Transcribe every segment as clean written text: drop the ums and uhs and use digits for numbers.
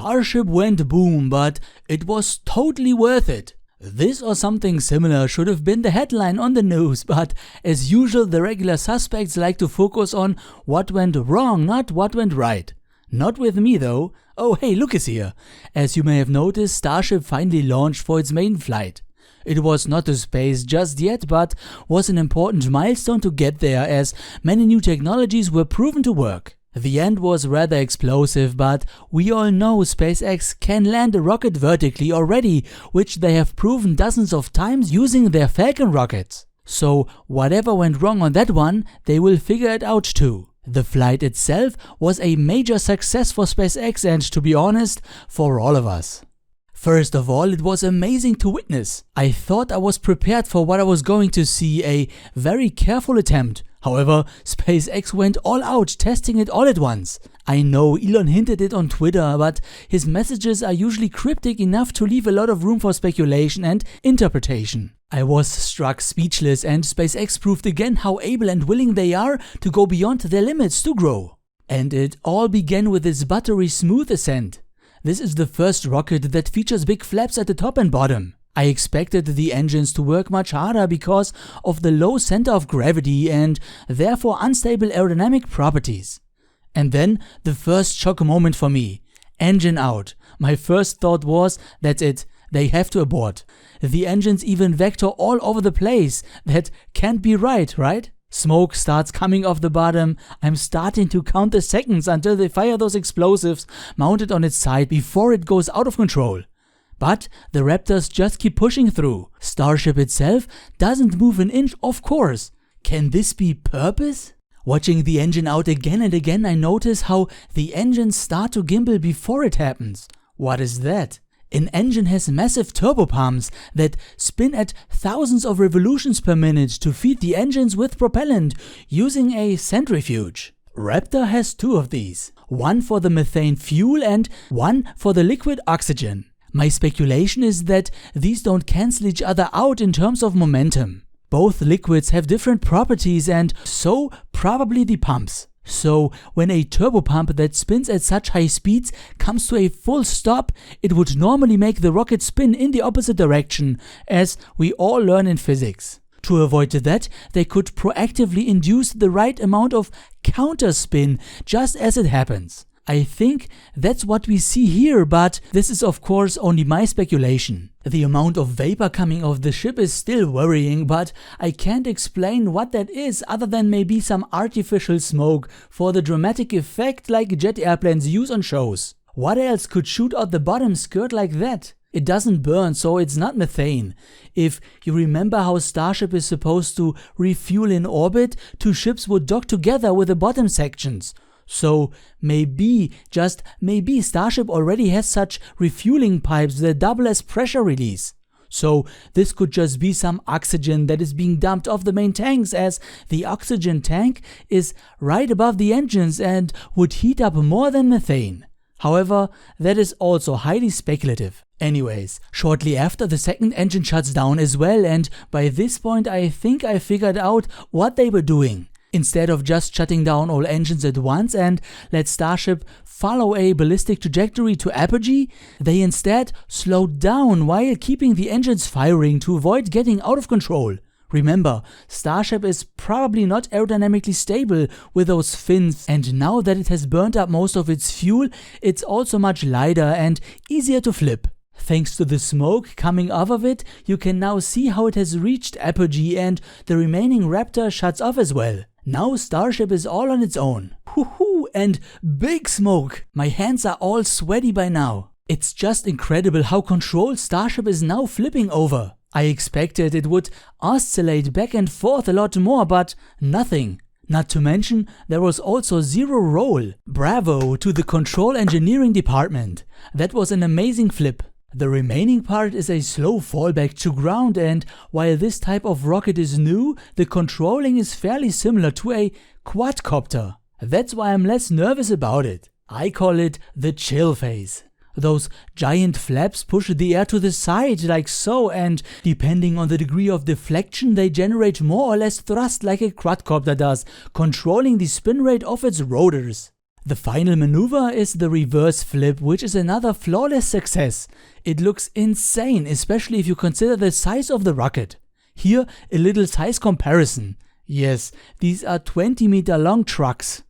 Starship went boom, but it was totally worth it. This or something similar should have been the headline on the news, but as usual the regular suspects like to focus on what went wrong, not what went right. Not with me though. Oh hey, Lucas here. As you may have noticed, Starship finally launched for its main flight. It was not to space just yet, but was an important milestone to get there as many new technologies were proven to work. The end was rather explosive, but we all know SpaceX can land a rocket vertically already, which they have proven dozens of times using their Falcon rockets. So whatever went wrong on that one, they will figure it out too. The flight itself was a major success for SpaceX and, to be honest, for all of us. First of all, it was amazing to witness. I thought I was prepared for what I was going to see, a very careful attempt. However, SpaceX went all out, testing it all at once. I know Elon hinted it on Twitter, but his messages are usually cryptic enough to leave a lot of room for speculation and interpretation. I was struck speechless, and SpaceX proved again how able and willing they are to go beyond their limits to grow. And it all began with this buttery smooth ascent. This is the first rocket that features big flaps at the top and bottom. I expected the engines to work much harder because of the low center of gravity and therefore unstable aerodynamic properties. And then the first shock moment for me. Engine out. My first thought was, that's it, they have to abort. The engines even vector all over the place. That can't be right? Smoke starts coming off the bottom. I'm starting to count the seconds until they fire those explosives mounted on its side before it goes out of control. But the Raptors just keep pushing through. Starship itself doesn't move an inch, of course. Can this be purpose? Watching the engine out again and again, I notice how the engines start to gimbal before it happens. What is that? An engine has massive turbopumps that spin at thousands of revolutions per minute to feed the engines with propellant using a centrifuge. Raptor has two of these, one for the methane fuel and one for the liquid oxygen. My speculation is that these don't cancel each other out in terms of momentum. Both liquids have different properties and so probably the pumps. So when a turbopump that spins at such high speeds comes to a full stop, it would normally make the rocket spin in the opposite direction, as we all learn in physics. To avoid that, they could proactively induce the right amount of counterspin just as it happens. I think that's what we see here, but this is of course only my speculation. The amount of vapor coming off the ship is still worrying, but I can't explain what that is other than maybe some artificial smoke for the dramatic effect like jet airplanes use on shows. What else could shoot out the bottom skirt like that? It doesn't burn, so it's not methane. If you remember how Starship is supposed to refuel in orbit, two ships would dock together with the bottom sections. So maybe, just maybe, Starship already has such refueling pipes that double as pressure release. So this could just be some oxygen that is being dumped off the main tanks, as the oxygen tank is right above the engines and would heat up more than methane. However, that is also highly speculative. Anyways, shortly after, the second engine shuts down as well, and by this point I think I figured out what they were doing. Instead of just shutting down all engines at once and let Starship follow a ballistic trajectory to apogee, they instead slowed down while keeping the engines firing to avoid getting out of control. Remember, Starship is probably not aerodynamically stable with those fins, and now that it has burnt up most of its fuel, it's also much lighter and easier to flip. Thanks to the smoke coming off of it, you can now see how it has reached apogee and the remaining Raptor shuts off as well. Now Starship is all on its own. Woohoo! And big smoke! My hands are all sweaty by now. It's just incredible how controlled Starship is now flipping over. I expected it would oscillate back and forth a lot more, but nothing. Not to mention, there was also zero roll. Bravo to the control engineering department. That was an amazing flip. The remaining part is a slow fallback to ground, and while this type of rocket is new, the controlling is fairly similar to a quadcopter. That's why I'm less nervous about it. I call it the chill phase. Those giant flaps push the air to the side like so, and depending on the degree of deflection they generate more or less thrust like a quadcopter does, controlling the spin rate of its rotors. The final maneuver is the reverse flip, which is another flawless success. It looks insane, especially if you consider the size of the rocket. Here, a little size comparison. Yes, these are 20-meter long trucks.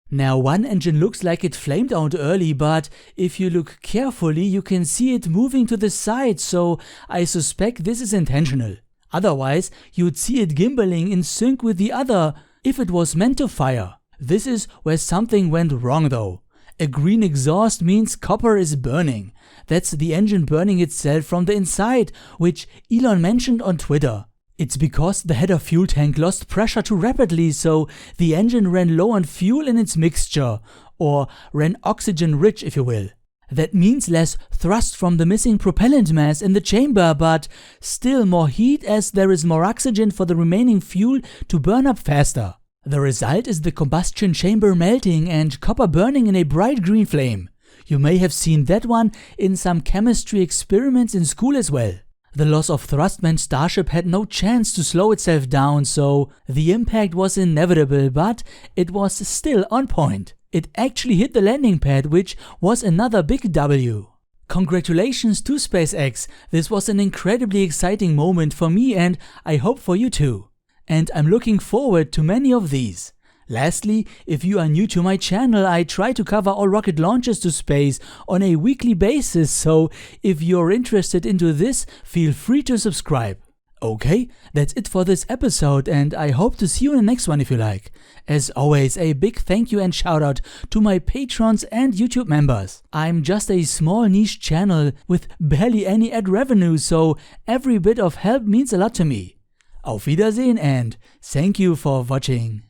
Now, one engine looks like it flamed out early, but if you look carefully, you can see it moving to the side, so I suspect this is intentional. Otherwise, you'd see it gimbaling in sync with the other if it was meant to fire. This is where something went wrong though. A green exhaust means copper is burning. That's the engine burning itself from the inside, which Elon mentioned on Twitter. It's because the header fuel tank lost pressure too rapidly, so the engine ran low on fuel in its mixture, or ran oxygen rich if you will. That means less thrust from the missing propellant mass in the chamber, but still more heat as there is more oxygen for the remaining fuel to burn up faster. The result is the combustion chamber melting and copper burning in a bright green flame. You may have seen that one in some chemistry experiments in school as well. The loss of thrust meant Starship had no chance to slow itself down, so the impact was inevitable, but it was still on point. It actually hit the landing pad, which was another big W. Congratulations to SpaceX, this was an incredibly exciting moment for me and I hope for you too. And I'm looking forward to many of these. Lastly, if you are new to my channel, I try to cover all rocket launches to space on a weekly basis, so if you're interested into this, feel free to subscribe. Okay, that's it for this episode and I hope to see you in the next one if you like. As always, a big thank you and shout out to my patrons and YouTube members. I'm just a small niche channel with barely any ad revenue, so every bit of help means a lot to me. Auf Wiedersehen and thank you for watching.